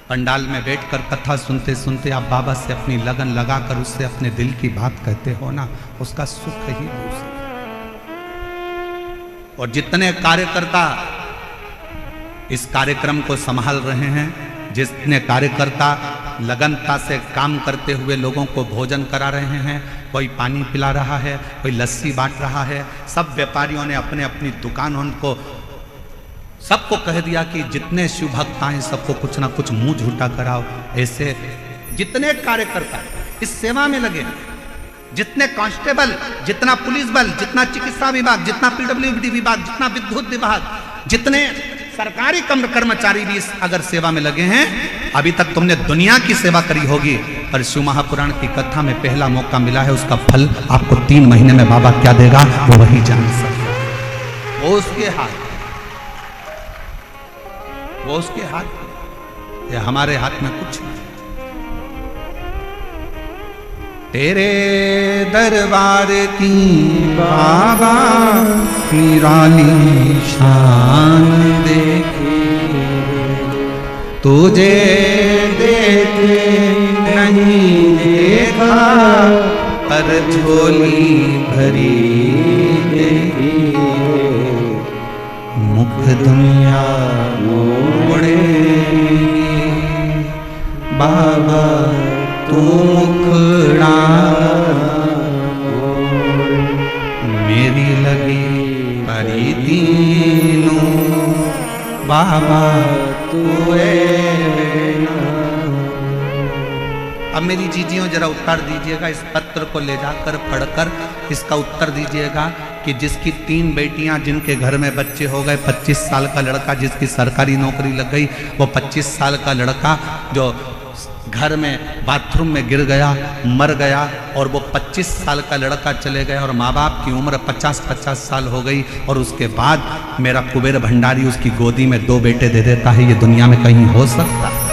पंडाल में बैठकर कथा सुनते सुनते आप बाबा से अपनी लगन लगाकर उससे अपने दिल की बात कहते हो ना, उसका सुख ही दूसरा। और जितने कार्यकर्ता इस कार्यक्रम को संभाल रहे हैं, जितने कार्यकर्ता लगनता से काम करते हुए लोगों को भोजन करा रहे हैं, कोई पानी पिला रहा है, कोई लस्सी बांट रहा है, सब व्यापारियों ने अपने अपनी दुकानों को सबको कह दिया कि जितने शिव भक्त आए सबको कुछ ना कुछ मुंह झूठा कराओ। ऐसे जितने कार्यकर्ता इस सेवा में लगे, जितने कांस्टेबल, जितना पुलिस बल, जितना चिकित्सा विभाग, जितना पीडब्ल्यूडी विभाग, जितना विद्युत विभाग, जितने सरकारी कर्मचारी भी इस अगर सेवा में लगे हैं, अभी तक तुमने दुनिया की सेवा करी होगी, पर शिव महापुराण की कथा में पहला मौका मिला है, उसका फल आपको 3 महीने में बाबा क्या देगा वो वही जान सकता है। वो उसके हाथ, वो उसके हाथ, ये हमारे हाथ में कुछ नहीं। तेरे दरबार की बाबा निराली शान देखे, तुझे देखे नहीं देखा, पर झोली भरी देखी, मुख दुनिया मोड़े बाबा तू मुखड़ा, मेरी लगी परी दीनों बाबा तू। अब मेरी जीजियों जरा उत्तर दीजिएगा, इस पत्र को ले जाकर पढ़कर इसका उत्तर दीजिएगा कि जिसकी 3 बेटियां, जिनके घर में बच्चे हो गए, 25 साल का लड़का जिसकी सरकारी नौकरी लग गई, वो 25 साल का लड़का जो घर में बाथरूम में गिर गया, मर गया, और वो 25 साल का लड़का चले गया और माँ बाप की उम्र 50-50 साल हो गई, और उसके बाद मेरा कुबेर भंडारी उसकी गोदी में 2 बेटे दे देता है। ये दुनिया में कहीं हो सकता है?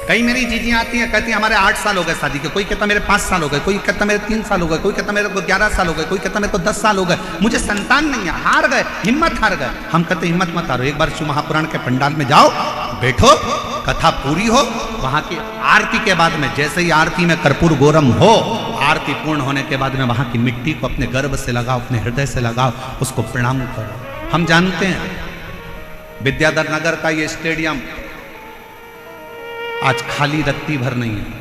कई मेरी जीजियां आती हैं, कहती हैं हमारे 8 साल हो गए शादी के, कोई कहता मेरे 5 साल हो गए, कोई कहता मेरे 3 साल हो गए, कोई कहता मेरे को 11 साल हो गए, कोई कहता मेरे को 10 साल हो गए, मुझे संतान नहीं है, हार गए, हिम्मत हार गए। हम कहते हिम्मत मत हारो, एक बार शिव महापुराण के पंडाल में जाओ, बैठो, कथा पूरी हो, वहां की आरती के बाद में, जैसे ही आरती में कर्पूर गौरम हो, आरती पूर्ण होने के बाद में वहां की मिट्टी को अपने गर्भ से लगाओ, अपने हृदय से लगाओ, उसको प्रणाम करो। हम जानते हैं विद्याधर नगर का ये स्टेडियम आज खाली रत्ती भर नहीं है।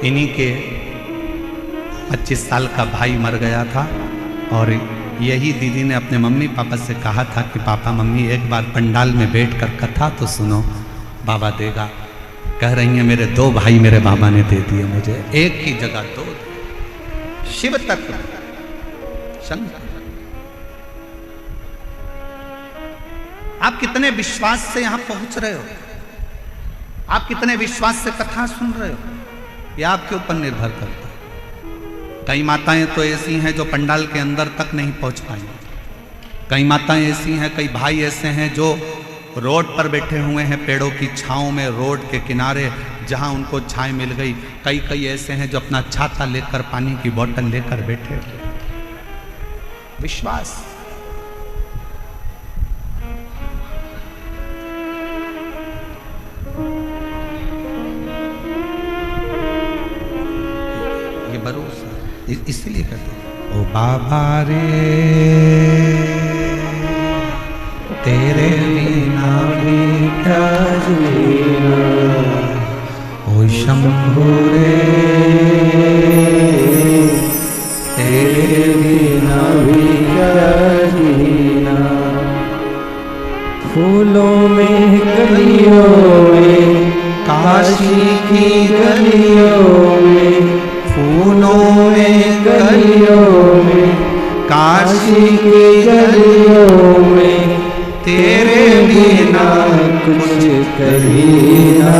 इन्हीं के 25 साल का भाई मर गया था, और यही दीदी ने अपने मम्मी पापा से कहा था कि पापा मम्मी एक बार पंडाल में बैठकर कथा तो सुनो, बाबा देगा। कह रही हैं मेरे 2 भाई मेरे बाबा ने दे दिए मुझे, एक की जगह 2। शिव तत्व शंकर, आप कितने विश्वास से यहां पहुंच रहे हो, आप कितने विश्वास से कथा सुन रहे हो, ये आपके ऊपर निर्भर करता है। कई माताएं तो ऐसी हैं जो पंडाल के अंदर तक नहीं पहुंच पाई, कई माताएं ऐसी हैं, कई भाई ऐसे हैं जो रोड पर बैठे हुए हैं, पेड़ों की छांव में, रोड के किनारे जहां उनको छाया मिल गई। कई ऐसे हैं जो अपना छाता लेकर, पानी की बोतल लेकर बैठे हुए। विश्वास, ये भरोसा, इसलिए कहते ओ बाबा रे तेरे बिना भी क्या जीना, ओ शंभू रे तेरे बिना भी क्या जीना। फूलों में गलियों में, काशी की गलियों में, फूलों में गलियों में, काशी की गलियों में, तेरे बिना कुछ कही ना,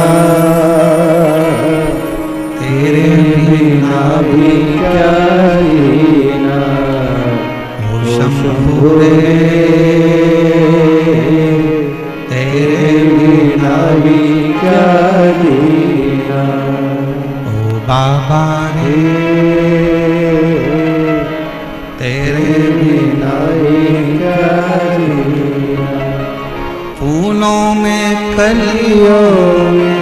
तेरे बिना भी क्या जीना। ओ शंभु रे तेरे बिना भी क्या जीना। ओ बाबा रे तेरे बिना भी क्या जीना। फूलों में कलियों में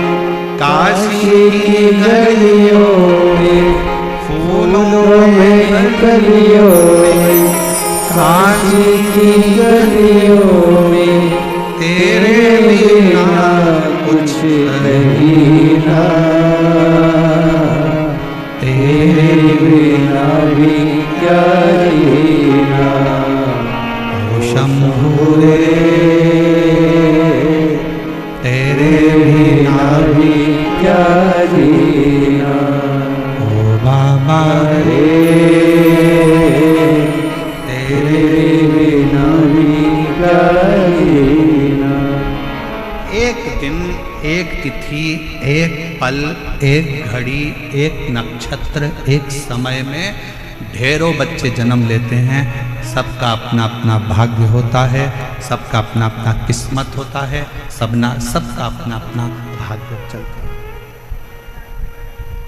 काशी की गलियों में, फूलों में कलियों में काशी की गलियों में, तेरे बिना कुछ नहीं ना, तेरे बिना भी क्या जीना। ओ शंभु रे तेरे बिना भी क्या जीना। ओ बाबा रे तेरे बिना भी क्या जीना। एक दिन, एक तिथि, एक पल, एक घड़ी, एक नक्षत्र, एक समय में ढेरों बच्चे जन्म लेते हैं। सबका अपना अपना भाग्य होता है, सबका अपना अपना किस्मत होता है, सबका अपना अपना भाग्य चलता है,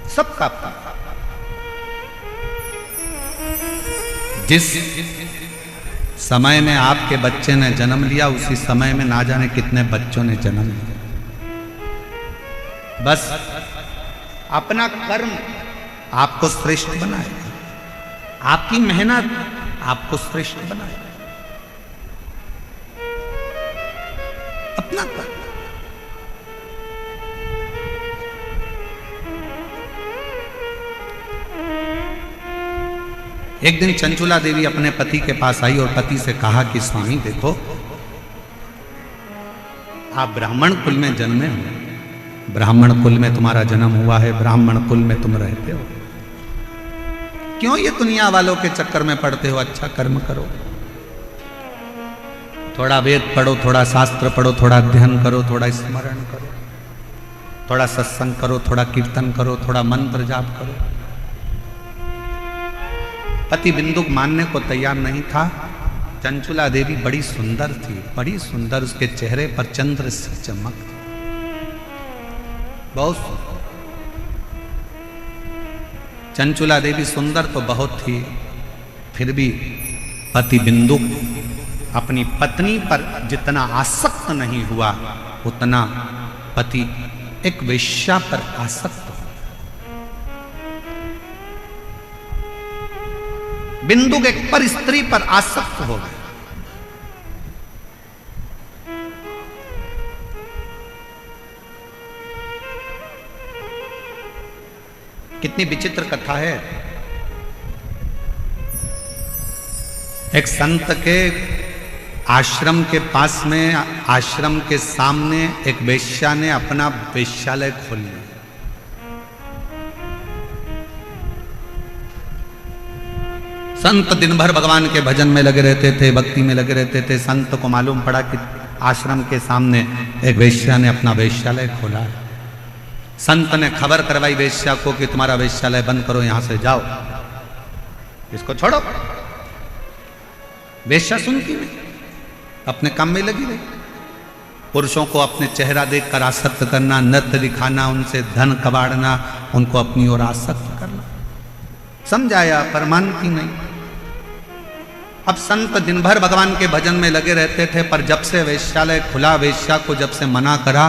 सबका अपना। जिस समय में आपके बच्चे ने जन्म लिया, उसी समय में ना जाने कितने बच्चों ने जन्म लिया। बस अपना कर्म आपको श्रेष्ठ बनाएगा, आपकी मेहनत आपको श्रेष्ठ बनाएगा, अपना कर्म। एक दिन चंचुला देवी अपने पति के पास आई और पति से कहा कि स्वामी देखो, आप ब्राह्मण कुल में जन्मे हो, ब्राह्मण कुल में तुम्हारा जन्म हुआ है, ब्राह्मण कुल में तुम रहते हो, क्यों ये दुनिया वालों के चक्कर में पड़ते हो? अच्छा कर्म करो, थोड़ा वेद पढ़ो, थोड़ा शास्त्र पढ़ो, थोड़ा अध्ययन करो, थोड़ा स्मरण करो, थोड़ा सत्संग करो, थोड़ा कीर्तन करो, थोड़ा मंत्र जाप करो। पति बिंदुक मानने को तैयार नहीं था। चंचुला देवी बड़ी सुंदर थी, बड़ी सुंदर, उसके चेहरे पर चंद्र सी चमक थी, बहुत सुंदर। चंचुला देवी सुंदर तो बहुत थी, फिर भी पति बिंदुक अपनी पत्नी पर जितना आसक्त नहीं हुआ, उतना पति एक वेश्या पर आसक्त हुआ। बिंदुक एक पर स्त्री पर आसक्त हो गए। कितनी विचित्र कथा है। एक संत के आश्रम के पास में, आश्रम के सामने एक वेश्या ने अपना वेश्यालय खोल लिया। संत दिन भर भगवान के भजन में लगे रहते थे, भक्ति में लगे रहते थे। संत को मालूम पड़ा कि आश्रम के सामने एक वेश्या ने अपना वेश्यालय खोला है। संत ने खबर करवाई वेश्या को कि तुम्हारा वेश्यालय बंद करो, यहां से जाओ, इसको छोड़ो। वेश्या सुनती नहीं, अपने काम में लगी रही। पुरुषों को अपने चेहरा देखकर आसक्त करना, नृत्य दिखाना, उनसे धन कबाड़ना, उनको अपनी ओर आसक्त करना। समझाया पर मानती नहीं। अब संत दिन भर भगवान के भजन में लगे रहते थे, पर जब से वेश्यालय खुला, वेश्या को जब से मना करा,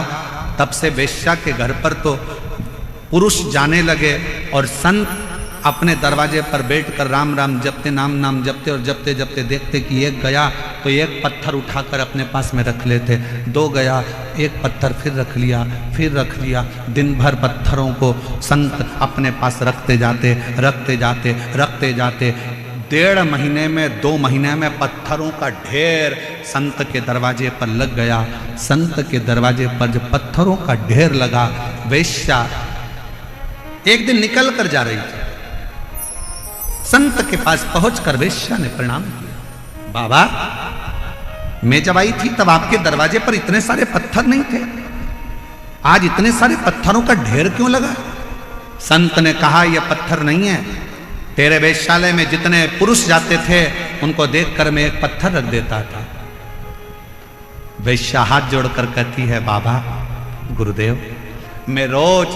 तब से वेश्या के घर पर तो पुरुष जाने लगे और संत अपने दरवाजे पर बैठकर राम राम जपते, नाम नाम जपते, और जपते जपते देखते कि एक गया तो एक पत्थर उठाकर अपने पास में रख लेते, दो गया एक पत्थर फिर रख लिया, फिर रख लिया। दिन भर पत्थरों को संत अपने पास रखते जाते, रखते जाते, रखते जाते। 1.5 महीने में, 2 महीने में पत्थरों का ढेर संत के दरवाजे पर लग गया। संत के दरवाजे पर जब पत्थरों का ढेर लगा, वेश्या एक दिन निकल कर जा रही थी। संत के पास पहुंचकर वेश्या ने प्रणाम किया। बाबा, मैं जब आई थी तब आपके दरवाजे पर इतने सारे पत्थर नहीं थे, आज इतने सारे पत्थरों का ढेर क्यों लगा? संत ने कहा यह पत्थर नहीं है, तेरे वेश्यालय में जितने पुरुष जाते थे उनको देखकर मैं एक पत्थर रख देता था। वेश्या हाथ जोड़कर कहती है, बाबा गुरुदेव, मैं रोज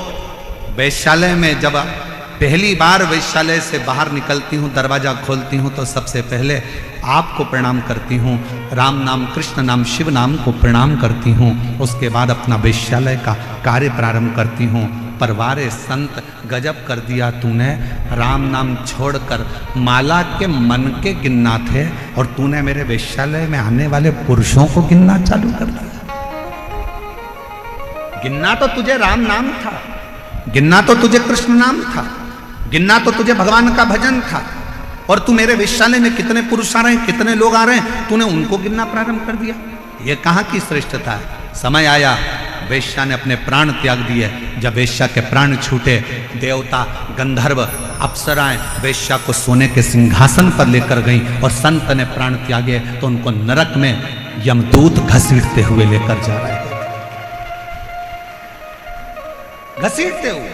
वेश्यालय में जब पहली बार वेश्यालय से बाहर निकलती हूँ, दरवाजा खोलती हूँ तो सबसे पहले आपको प्रणाम करती हूँ, राम नाम, कृष्ण नाम, शिव नाम को प्रणाम करती हूँ, उसके बाद अपना वेश्यालय का कार्य प्रारंभ करती हूँ। पर वारे संत, गजब कर दिया तूने, राम नाम छोड़कर माला के मन के गिनना थे और तूने मेरे वेश्यालय में आने वाले पुरुषों को गिनना चालू कर दिया। गिनना तो तुझे राम नाम था, गिनना तो तुझे कृष्ण नाम था, गिनना तो तुझे भगवान का भजन था, और तू मेरे वेश्यालय में कितने पुरुष आ रहे हैं, कितने लोग आ रहे हैं, तूने उनको गिनना प्रारंभ कर दिया। ये कहाँ की श्रेष्ठता है? समय आया, वेश्या ने अपने प्राण त्याग दिए। जब वेश्या के प्राण छूटे, देवता, गंधर्व, अप्सराएं वेश्या को सोने के सिंहासन पर लेकर गईं और संत ने प्राण त्यागे तो उनको नरक में यमदूत घसीटते हुए लेकर जा रहे थे। घसीटते हुए।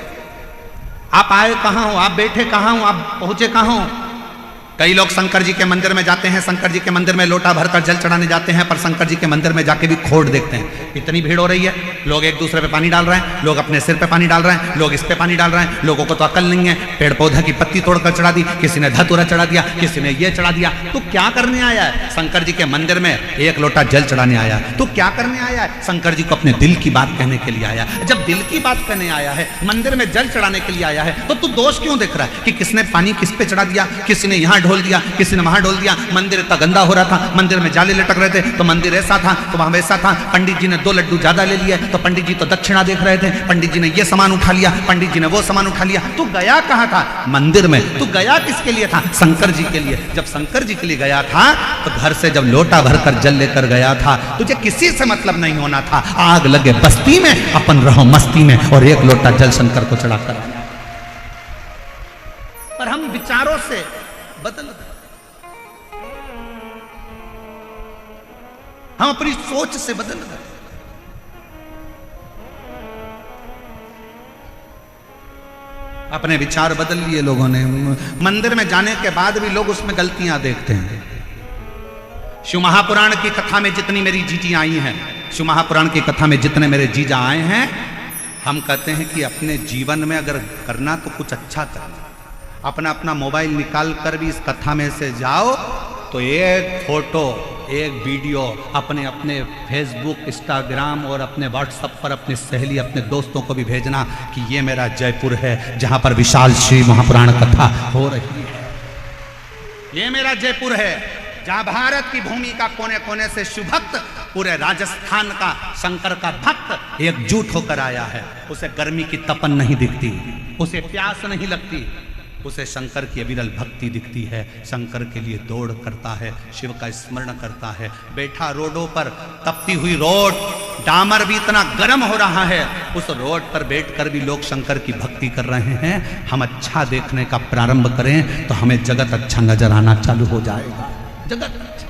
आप आए कहां हो, आप बैठे कहां हो, आप पहुंचे कहां हो? कई लोग शंकर जी के मंदिर में जाते हैं, शंकर जी के मंदिर में लोटा भरकर जल चढ़ाने जाते हैं, पर शंकर जी के मंदिर में जाके भी खोट देखते हैं। इतनी भीड़ हो रही है, लोग एक दूसरे पे पानी डाल रहे हैं, लोग अपने सिर पे पानी डाल रहे हैं, लोग इस पे पानी डाल रहे हैं, लोगों को तो अकल नहीं है। पेड़ पौधा की पत्ती तोड़कर चढ़ा दी, किसी ने धतूरा चढ़ा दिया, किसी ने ये चढ़ा दिया। तो क्या करने आया है? शंकर जी के मंदिर में एक लोटा जल चढ़ाने आया है। तो क्या करने आया है? शंकर जी को अपने दिल की बात कहने के लिए आया। जब दिल की बात कहने आया है, मंदिर में जल चढ़ाने के लिए आया है, तो तू दोष क्यों देख रहा है कि किसने पानी किस पे चढ़ा दिया, किसी ने यहाँ ढोल दिया, किसी ने वहां ढोल दिया। मंदिर इतना गंदा हो रहा था, मंदिर में जाले लटक रहे थे, तो मंदिर ऐसा था तो वहां वैसा था। पंडित जी ने 2 लड्डू ज्यादा ले लिए तो पंडित जी तो दक्षिणा देख रहे थे, पंडित जी ने ये सामान उठा लिया, पंडित जी ने वो सामान उठा लिया। तू गया कहां था? मंदिर में। तू गया किसके लिए था? शंकर जी के लिए। जब शंकर जी के लिए गया था तो घर से जब लोटा भरकर जल लेकर गया था, तुझे किसी से मतलब नहीं होना था। आग लगे बस्ती में, अपन रहो मस्ती में, और एक लोटा जल शंकर को चढ़ाकर आया। पर हम विचारों से बदल गए, हम अपनी सोच से बदल गए। अपने विचार बदल लिए लोगों ने। मंदिर में जाने के बाद भी लोग उसमें गलतियां देखते हैं। शिव महापुराण की कथा में जितनी मेरी जीजी आई हैं, शिव महापुराण की कथा में जितने मेरे जीजा आए हैं, हम कहते हैं कि अपने जीवन में अगर करना तो कुछ अच्छा करना। अपना अपना मोबाइल निकाल कर भी इस कथा में से जाओ तो एक फोटो, एक वीडियो अपने अपने फेसबुक, इंस्टाग्राम और अपने व्हाट्सएप पर अपनी सहेली, अपने दोस्तों को भी भेजना कि ये मेरा जयपुर है जहां पर विशाल शिव महापुराण कथा हो रही है। ये मेरा जयपुर है जहां भारत की भूमि का कोने कोने से शिवभक्त, पूरे राजस्थान का शंकर का भक्त एकजुट होकर आया है। उसे गर्मी की तपन नहीं दिखती, उसे प्यास नहीं लगती, उसे शंकर की अविरल भक्ति दिखती है। शंकर के लिए दौड़ करता है, शिव का स्मरण करता है। बैठा रोडों पर, तपती हुई रोड, डामर भी इतना गर्म हो रहा है, उस रोड पर बैठकर भी लोग शंकर की भक्ति कर रहे हैं। हम अच्छा देखने का प्रारंभ करें तो हमें जगत अच्छा नजर आना चालू हो जाएगा। जगत अच्छा।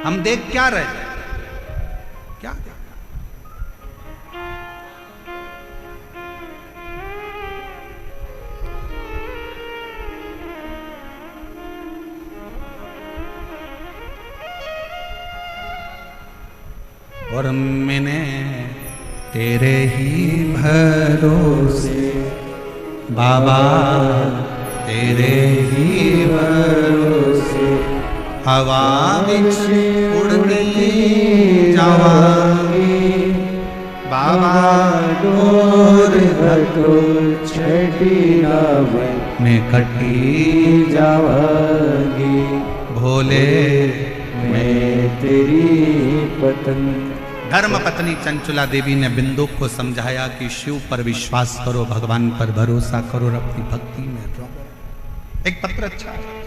हम देख क्या रहे, क्या देख? और मैंने तेरे ही भरोसे बाबा, तेरे ही भरोसे हवा विच उड़ती जावांगी बाबा, डोर हटो छड़ी मैं कटी जावांगी। भोले मैं तेरी पत्नी। धर्म पत्नी चंचला देवी ने बिंदु को समझाया कि शिव पर विश्वास करो, भगवान पर भरोसा करो और अपनी भक्ति में रहो। एक पत्र अच्छा है।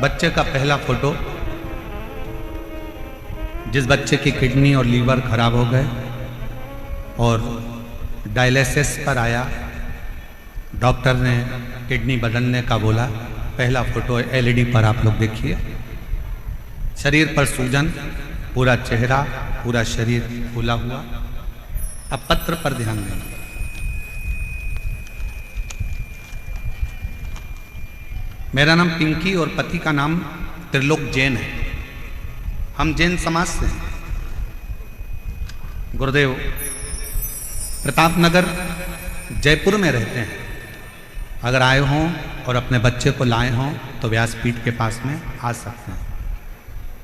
बच्चे का पहला फोटो, जिस बच्चे की किडनी और लीवर खराब हो गए और डायलिसिस पर आया, डॉक्टर ने किडनी बदलने का बोला। पहला फोटो एलईडी पर आप लोग देखिए। शरीर पर सूजन, पूरा चेहरा, पूरा शरीर फूला हुआ। अब पत्र पर ध्यान देंगे। मेरा नाम पिंकी और पति का नाम त्रिलोक जैन है। हम जैन समाज से हैं। गुरुदेव प्रतापनगर जयपुर में रहते हैं। अगर आए हों और अपने बच्चे को लाए हों तो व्यासपीठ के पास में आ सकते हैं।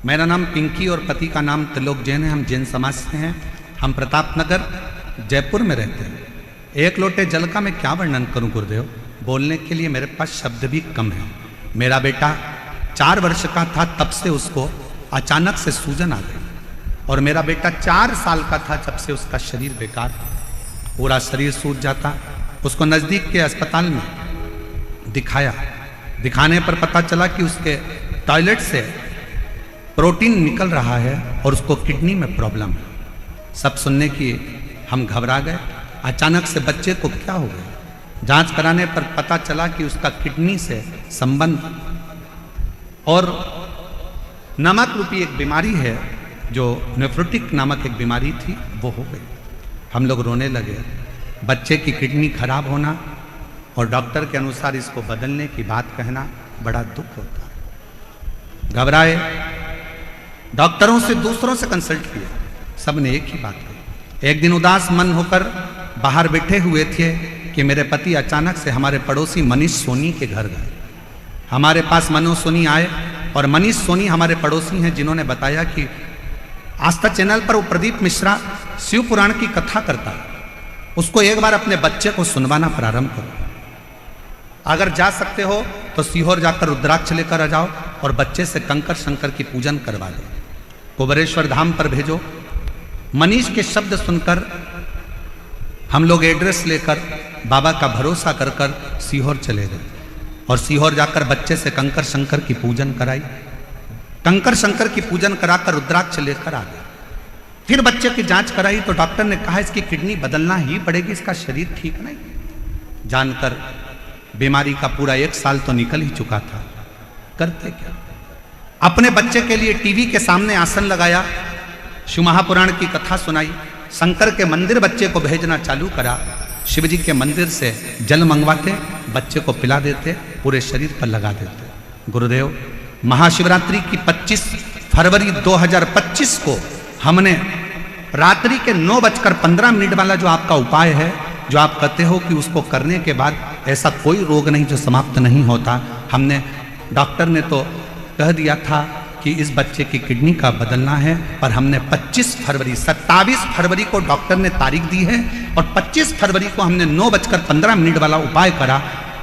मेरा नाम पिंकी और पति का नाम त्रिलोक जैन है। हम जैन समाज से हैं। हम प्रतापनगर जयपुर में रहते हैं। एक लोटे जल का मैं क्या वर्णन करूं गुरुदेव, बोलने के लिए मेरे पास शब्द भी कम है। मेरा बेटा 4 वर्ष का था तब से उसको अचानक से सूजन आ गई, और मेरा बेटा 4 साल का था जब से उसका शरीर बेकार था। पूरा शरीर सूज जाता। उसको नज़दीक के अस्पताल में दिखाया। दिखाने पर पता चला कि उसके टॉयलेट से प्रोटीन निकल रहा है और उसको किडनी में प्रॉब्लम है। सब सुनने की हम घबरा गए। अचानक से बच्चे को क्या हो गया? जांच कराने पर पता चला कि उसका किडनी से संबंध और नमक रूपी एक बीमारी है, जो नेफ्रोटिक नामक एक बीमारी थी, वो हो गई। हम लोग रोने लगे। बच्चे की किडनी खराब होना और डॉक्टर के अनुसार इसको बदलने की बात कहना बड़ा दुख होता है। घबराए। डॉक्टरों से, दूसरों से कंसल्ट किया। सब ने एक ही बात कही। एक दिन उदास मन होकर बाहर बैठे हुए थे कि मेरे पति अचानक से हमारे पड़ोसी मनीष सोनी के घर गए। हमारे पास मनोज सोनी आए, और मनीष सोनी हमारे पड़ोसी हैं, जिन्होंने बताया कि आस्था चैनल पर वो प्रदीप मिश्रा शिव पुराण की कथा करता है, उसको एक बार अपने बच्चे को सुनवाना प्रारंभ करो। अगर जा सकते हो तो सीहोर जाकर रुद्राक्ष लेकर आ जाओ और बच्चे से कंकर शंकर की पूजन करवा दो। कुबेरेश्वर धाम पर भेजो। मनीष के शब्द सुनकर हम लोग एड्रेस लेकर बाबा का भरोसा कर कर सीहोर चले गए, और सीहोर जाकर बच्चे से कंकर शंकर की पूजन कराई। कंकर शंकर की पूजन कराकर रुद्राक्ष लेकर आ गए। फिर बच्चे की जांच कराई तो डॉक्टर ने कहा इसकी किडनी बदलना ही पड़ेगी, इसका शरीर ठीक नहीं। जानकर बीमारी का पूरा 1 साल तो निकल ही चुका था। करते क्या? अपने बच्चे के लिए टीवी के सामने आसन लगाया, शिव महापुराण की कथा सुनाई, शंकर के मंदिर बच्चे को भेजना चालू करा। शिव जी के मंदिर से जल मंगवाते, बच्चे को पिला देते, पूरे शरीर पर लगा देते। गुरुदेव महाशिवरात्रि की 25 फरवरी 2025 को हमने रात्रि के 9:15 वाला जो आपका उपाय है, जो आप कहते हो कि उसको करने के बाद ऐसा कोई रोग नहीं जो समाप्त नहीं होता, हमने, डॉक्टर ने तो कह दिया था कि इस बच्चे की किडनी का बदलना है, पर हमने 27 फरवरी को डॉक्टर ने तारीख दी है, और 25 फरवरी को हमने 9:15 वाला उपाय करा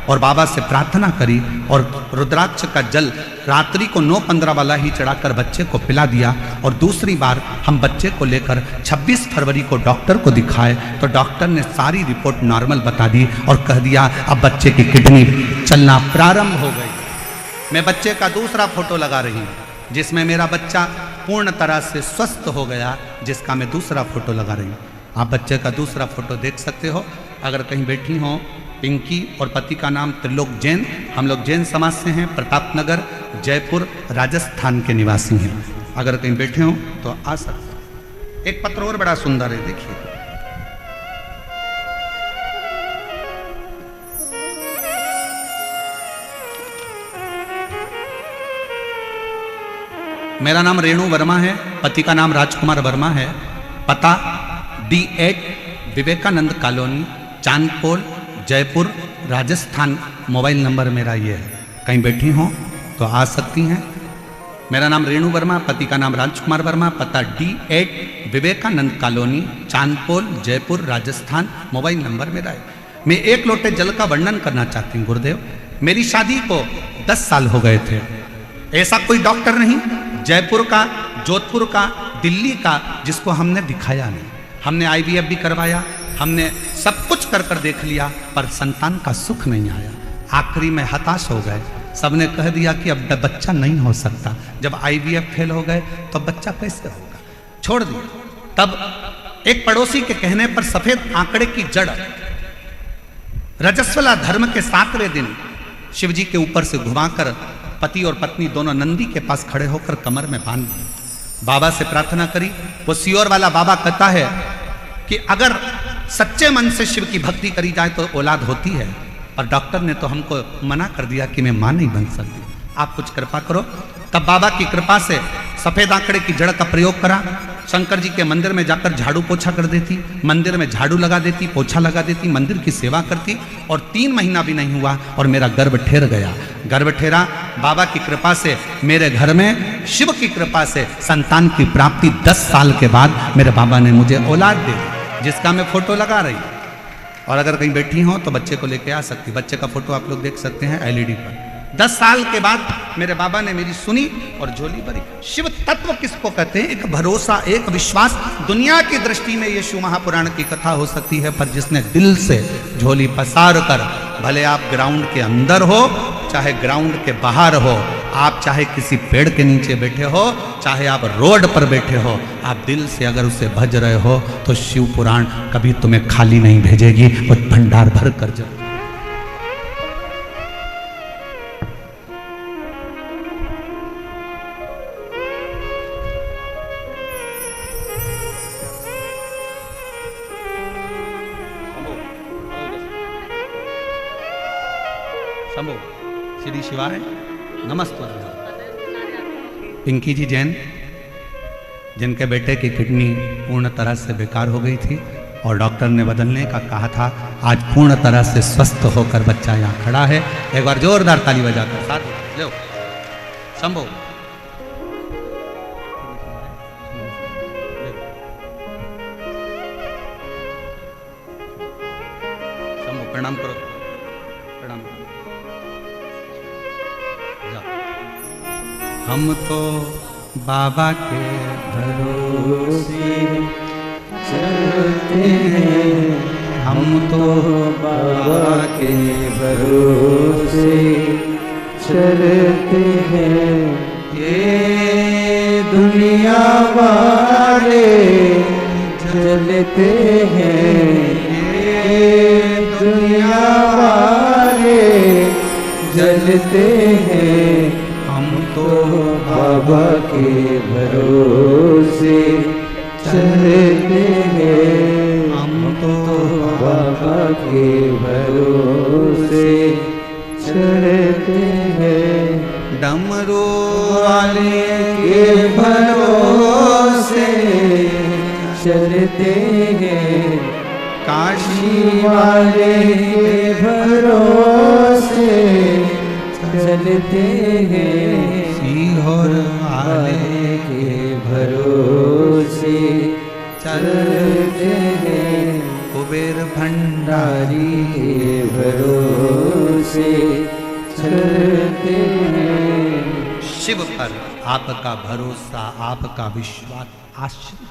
और बाबा से प्रार्थना करी, और रुद्राक्ष का जल रात्रि को 9:15 वाला ही चढ़ाकर बच्चे को पिला दिया। और दूसरी बार हम बच्चे को लेकर 26 फरवरी को डॉक्टर को दिखाए तो डॉक्टर ने सारी रिपोर्ट नॉर्मल बता दी और कह दिया अब बच्चे की किडनी चलना प्रारंभ हो गई। मैं बच्चे का दूसरा फोटो लगा रही हूँ, जिसमें मेरा बच्चा पूर्ण तरह से स्वस्थ हो गया, जिसका मैं दूसरा फोटो लगा रही हूँ। आप बच्चे का दूसरा फोटो देख सकते हो। अगर कहीं बैठी हो, पिंकी और पति का नाम त्रिलोक जैन। हम लोग जैन समाज से हैं, प्रतापनगर जयपुर राजस्थान के निवासी हैं। अगर कहीं बैठे हो तो आ सकते हो। एक पत्र और बड़ा सुंदर है, देखिए। मेरा नाम रेणु वर्मा है, पति का नाम राजकुमार वर्मा है। पता D8 Vivekanand colony, Chandpol, Jaipur, Rajasthan. Mobile number मेरा ये है। कहीं बैठी हो तो आ सकती हैं। मेरा नाम रेणु वर्मा, पति का नाम राजकुमार वर्मा, पता D8 Vivekanand colony, Chandpol, Jaipur, Rajasthan. Mobile number मेरा है। मैं एक लोटे जल का वर्णन करना चाहती हूँ गुरुदेव। मेरी शादी को 10 साल हो गए थे। ऐसा कोई डॉक्टर नहीं जयपुर का, जोधपुर का, दिल्ली का जिसको हमने दिखाया नहीं। हमने IVF भी करवाया, हमने सब कुछ कर कर देख लिया, पर संतान का सुख नहीं आया। आखिरी में हताश हो गए। सबने कह दिया कि अब बच्चा नहीं हो सकता। जब IVF फेल हो गए तो अब बच्चा कैसे होगा, छोड़ दिया। तब एक पड़ोसी के कहने पर सफेद आंकड़े की जड़ रजस्वला धर्म के 7वें दिन शिव जी के ऊपर से घुमाकर पति और पत्नी दोनों नंदी के पास खड़े होकर कमर में बांध दिए। बाबा से प्रार्थना करी। वो सियोर वाला बाबा कहता है कि अगर सच्चे मन से शिव की भक्ति करी जाए तो औलाद होती है, और डॉक्टर ने तो हमको मना कर दिया कि मैं मां नहीं बन सकती, आप कुछ कृपा करो। तब बाबा की कृपा से सफेद आंकड़े की जड़ का प्रयोग करा। शंकर जी के मंदिर में जाकर झाड़ू पोछा कर देती, मंदिर में झाड़ू लगा देती, पोछा लगा देती, मंदिर की सेवा करती, और 3 महीना भी नहीं हुआ और मेरा गर्भ ठहर गया। गर्भ ठहरा, बाबा की कृपा से मेरे घर में शिव की कृपा से संतान की प्राप्ति 10 साल के बाद मेरे बाबा ने मुझे औलाद दे दी, जिसका मैं फोटो लगा रही। और अगर कहीं बैठी हो तो बच्चे को लेके आ सकती, बच्चे का फोटो आप लोग देख सकते हैं LED पर। 10 साल के बाद मेरे बाबा ने मेरी सुनी और झोली भरी। शिव तत्व किसको कहते हैं? एक भरोसा, एक विश्वास। दुनिया की दृष्टि में ये शिव महापुराण की कथा हो सकती है, पर जिसने दिल से झोली पसार कर, भले आप ग्राउंड के अंदर हो चाहे ग्राउंड के बाहर हो, आप चाहे किसी पेड़ के नीचे बैठे हो, चाहे आप रोड पर बैठे हो, आप दिल से अगर उसे भज रहे हो तो शिव पुराण कभी तुम्हें खाली नहीं भेजेगी, वो भंडार भर कर जरूर। शंभो श्री शिवाय नमस्ते। पिंकी जी जैन, जिनके बेटे की किडनी पूर्ण तरह से बेकार हो गई थी और डॉक्टर ने बदलने का कहा था, आज पूर्ण तरह से स्वस्थ होकर बच्चा यहाँ खड़ा है। एक बार जोरदार ताली बजाकर साथ लो। शंभो शंभो प्रणाम करो, प्रणाम करो। हम तो बाबा के भरोसे चलते हैं, हम तो बाबा के भरोसे चलते हैं। ये दुनिया वाले चलते हैं, ये दुनिया वाले जलते हैं। हम तो बाबा के भरोसे चलते हैं, हम तो बाबा के भरोसे चलते हैं। डमरू वाले के भरोसे चलते हैं, काशी वाले के भरोसे चलते हैं। सीहोर वाले के भरोसे चलते हैं, कुबेर भंडारी नारी के भरोसे चलते हैं। शिव पर आपका भरोसा, आपका विश्वास आश्रित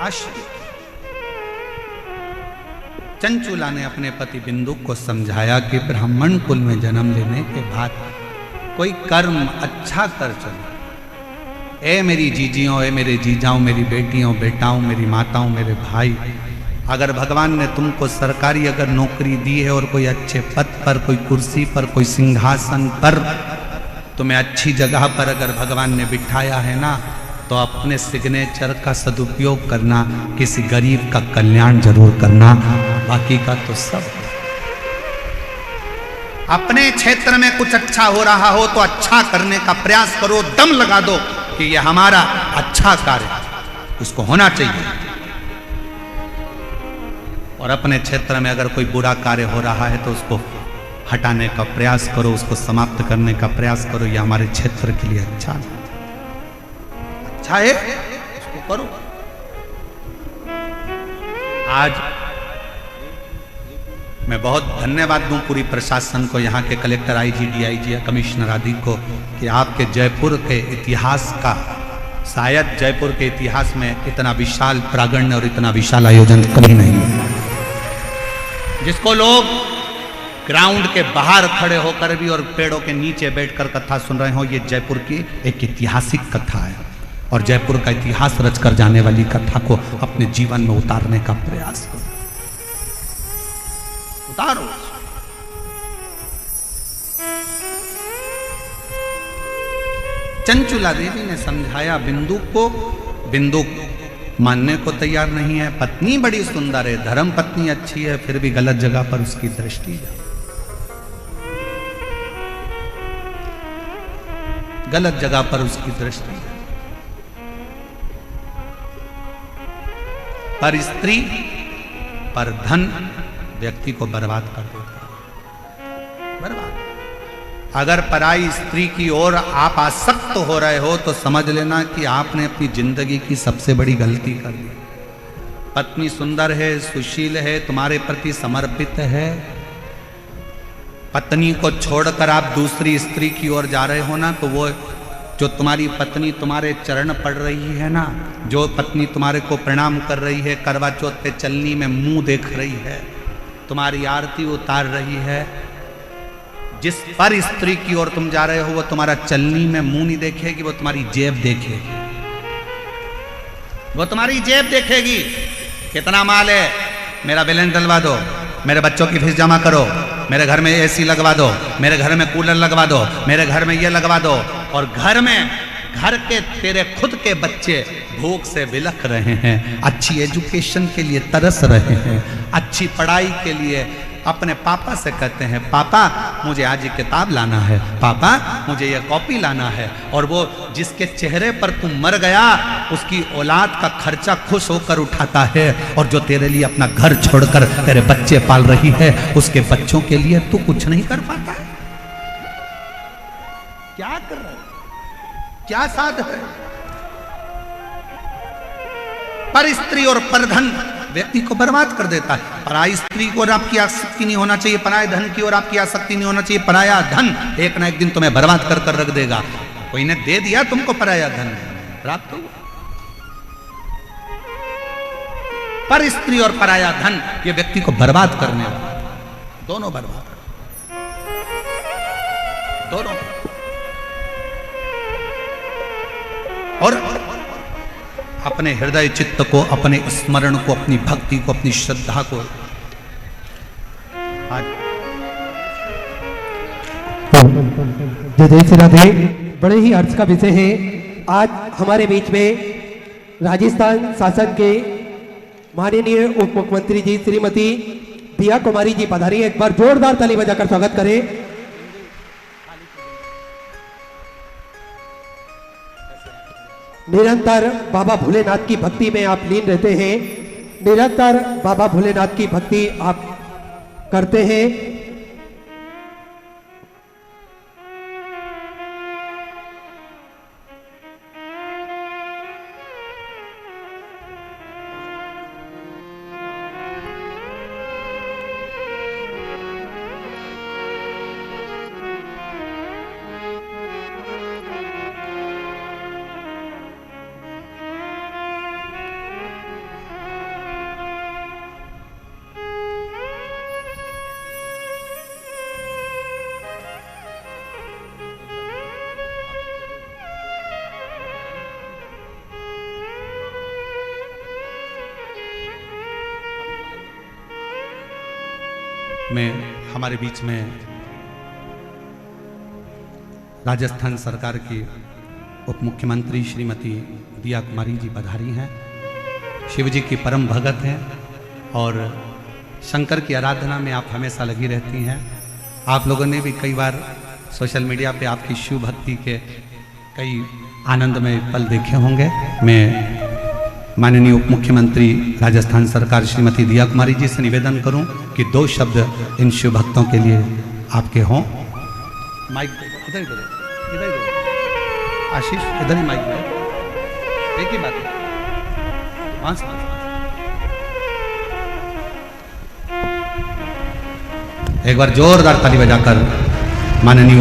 आश्रित। चंचूला ने अपने पति बिंदु को समझाया कि ब्राह्मण कुल में जन्म लेने के बाद कोई कर्म अच्छा कर चलो। ए मेरी जीजियों, ए मेरे जीजाओं, मेरी बेटियों, बेटाओं, मेरी माताओं, मेरे भाई, अगर भगवान ने तुमको सरकारी अगर नौकरी दी है और कोई अच्छे पद पर, कोई कुर्सी पर, कोई सिंहासन पर, तुम्हें अच्छी जगह पर अगर भगवान ने बिठाया है ना, तो अपने सिग्नेचर का सदुपयोग करना, किसी गरीब का कल्याण जरूर करना, बाकी का तो सब। अपने क्षेत्र में कुछ अच्छा हो रहा हो तो अच्छा करने का प्रयास करो, दम लगा दो कि यह हमारा अच्छा कार्य उसको होना चाहिए। और अपने क्षेत्र में अगर कोई बुरा कार्य हो रहा है तो उसको हटाने का प्रयास करो, उसको समाप्त करने का प्रयास करो। यह हमारे क्षेत्र के लिए अच्छा है, अच्छा है, उसको करो। आज मैं बहुत धन्यवाद दूं पूरी प्रशासन को, यहाँ के कलेक्टर, IG, DIG, कमिश्नर आदि को, कि आपके जयपुर के इतिहास का, शायद जयपुर के इतिहास में इतना विशाल प्रांगण और इतना विशाल आयोजन कभी नहीं हुआ। जिसको लोग ग्राउंड के बाहर खड़े होकर भी और पेड़ों के नीचे बैठकर कथा सुन रहे हो, ये जयपुर की एक ऐतिहासिक कथा है और जयपुर का इतिहास रचकर जाने वाली कथा को अपने जीवन में उतारने का प्रयास करो। उतारो। चंचुला देवी ने समझाया बिंदु को, बिंदु मानने को तैयार नहीं है। पत्नी बड़ी सुंदर है, धर्म पत्नी अच्छी है, फिर भी गलत जगह पर उसकी दृष्टि है, गलत जगह पर उसकी दृष्टि है। पर स्त्री पर धन व्यक्ति को बर्बाद कर देता है, बर्बाद। अगर पराई स्त्री की ओर आप आसक्त हो रहे हो तो समझ लेना कि आपने अपनी जिंदगी की सबसे बड़ी गलती कर दी। पत्नी सुंदर है, सुशील है, तुम्हारे प्रति समर्पित है, पत्नी को छोड़कर आप दूसरी स्त्री की ओर जा रहे हो ना, तो वो जो तुम्हारी पत्नी तुम्हारे चरण पड़ रही है ना, जो पत्नी तुम्हारे को प्रणाम कर रही है, करवा चौथ पे चलनी में मुंह देख रही है, तुम्हारी आरती उतार रही है, जिस पर स्त्री की ओर तुम जा रहे हो वो तुम्हारा चलनी में मुंह नहीं देखेगी, वो तुम्हारी जेब देखेगी, वो तुम्हारी जेब देखेगी। कितना माल है, मेरा बैलेंस डलवा दो, मेरे बच्चों की फीस जमा करो, मेरे घर में एसी लगवा दो, मेरे घर में कूलर लगवा दो, मेरे घर में ये लगवा दो। और घर के तेरे खुद के बच्चे भूख से बिलख रहे हैं, अच्छी एजुकेशन के लिए तरस रहे हैं, अच्छी पढ़ाई के लिए अपने पापा से कहते हैं पापा मुझे आज ये किताब लाना है, पापा मुझे ये कॉपी लाना है। और वो जिसके चेहरे पर तू मर गया उसकी औलाद का खर्चा खुश होकर उठाता है, और जो तेरे लिए अपना घर छोड़कर तेरे बच्चे पाल रही है उसके बच्चों के लिए तू कुछ नहीं कर पाता है। क्या कर रहा है, क्या साध है। पर स्त्री और परधन व्यक्ति को बर्बाद कर देता है। पराई स्त्री को और आपकी आसक्ति नहीं होना चाहिए, पराये धन की और आपकी आसक्ति नहीं होना चाहिए। पराया धन एक ना एक दिन तुम्हें बर्बाद कर कर रख देगा। कोई ने दे दिया तुमको पराया धन, प्राप्त हुआ। पर स्त्री और पराया धन ये व्यक्ति को बर्बाद करने वाला, दोनों बर्बाद, दोनों। और अपने हृदय चित्त को, अपने स्मरण को, अपनी भक्ति को, अपनी श्रद्धा को जय जय श्री राधे। बड़े ही अर्थ का विषय है। आज हमारे बीच में राजस्थान शासन के माननीय उप मुख्यमंत्री जी श्रीमती दिया कुमारी जी पधारी। एक बार जोरदार ताली बजाकर स्वागत करें। निरंतर बाबा भोलेनाथ की भक्ति में आप लीन रहते हैं, निरंतर बाबा भोलेनाथ की भक्ति आप करते हैं। में हमारे बीच में राजस्थान सरकार की उप मुख्यमंत्री श्रीमती दिया कुमारी जी पधारी हैं। शिव जी की परम भगत हैं और शंकर की आराधना में आप हमेशा लगी रहती हैं। आप लोगों ने भी कई बार सोशल मीडिया पे आपकी शिव भक्ति के कई आनंदमय पल देखे होंगे। मैं माननीय उप मुख्यमंत्री राजस्थान सरकार श्रीमती दिया कुमारी जी से निवेदन करूं कि 2 शब्द इन शिव भक्तों के लिए आपके हों। माइक इधर इधर इधर इधर आशीष, इधर ही माइक दे। एक ही बात है, वहां से एक बार जोरदार ताली बजाकर माननीय